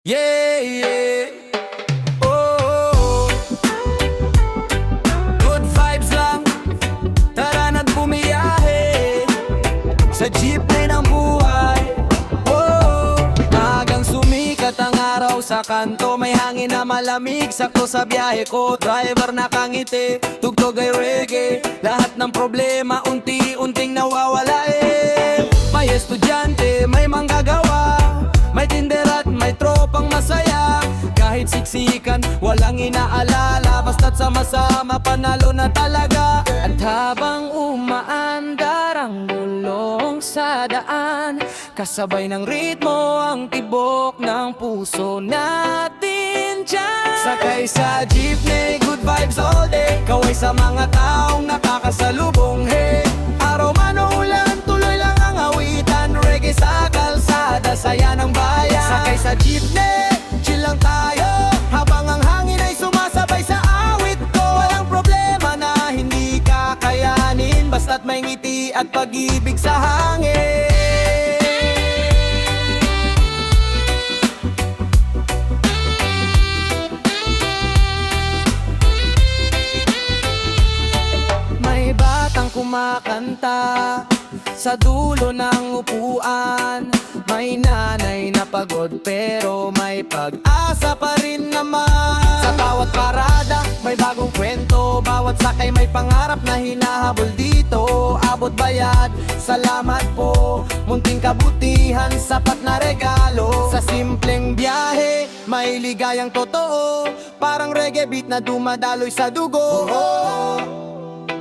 Yeah, yeah. Oh, oh, oh. Good vibes lang. Tara na't bumiyahe sa jeepney ng buhay. Oh, maagang sumikat ang araw sa kanto. May hangin na malamig, sakto sa biyahe ko. Driver nakangiti, tugtog ay reggae. Lahat ng problema unti-unting nawawala May estudyante, may manggagawa, may tinder at may tropang masaya. Kahit siksikan, walang inaalala, basta't sama-sama panalo na talaga. At habang umaandar ang gulong sa daan, kasabay ng ritmo ang tibok ng puso natin dyan. Sakay sa jeepney, good vibes all day. Kaway sa mga taong nakakasalubong, hey. Araw man o ulan, tuloy lang ang awitan. Reggae sa kalsada, saya ng bayan. Sakay sa jeepney, chill lang tayo, habang ang hangin ay sumasabay sa awit ko. Walang problema na hindi kakayanin, basta't may ngiti at pag-ibig sa hangin. May batang kumakanta sa dulo ng upuan. May nanay na pagod pero may pag-asa pa rin naman. Sa bawat parada may bagong kwento, bawat sakay may pangarap na hinahabol dito. Abot bayad, salamat po, munting kabutihan, sapat na regalo. Sa simpleng biyahe may ligayang totoo, parang reggae beat na dumadaloy sa dugo.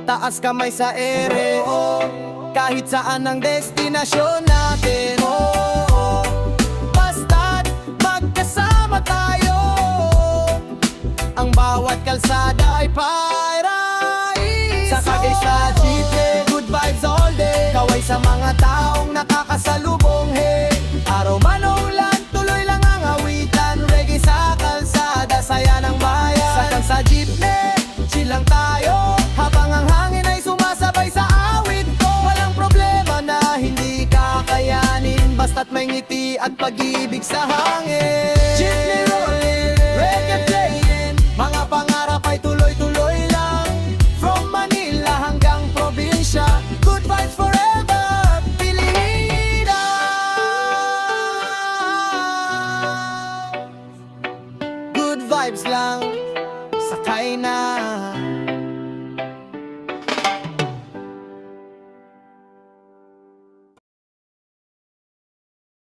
Taas kamay sa ere, kahit saan ang destinasyon natin. Basta't magkasama tayo, ang bawat kalsada ay paradise. Sakay sa jeepney, good vibes all day. Kaway sa mga taong nakakasalubong, hey. Araw man o ulan, tuloy lang ang awitan. Reggae sa kalsada, saya ng bayan. Sakay sa jeepney, chill lang tayo, habang ang hangin ay sumasabay sa awit ko. Walang problema na hindi kakayanin, basta't may ngiti at pag-ibig sa hangin. Jeepney rolling, reggae playing, mga pangarap ay tuloy-tuloy lang. From Manila hanggang probinsya, good vibes forever, Pilipinas. Good vibes lang.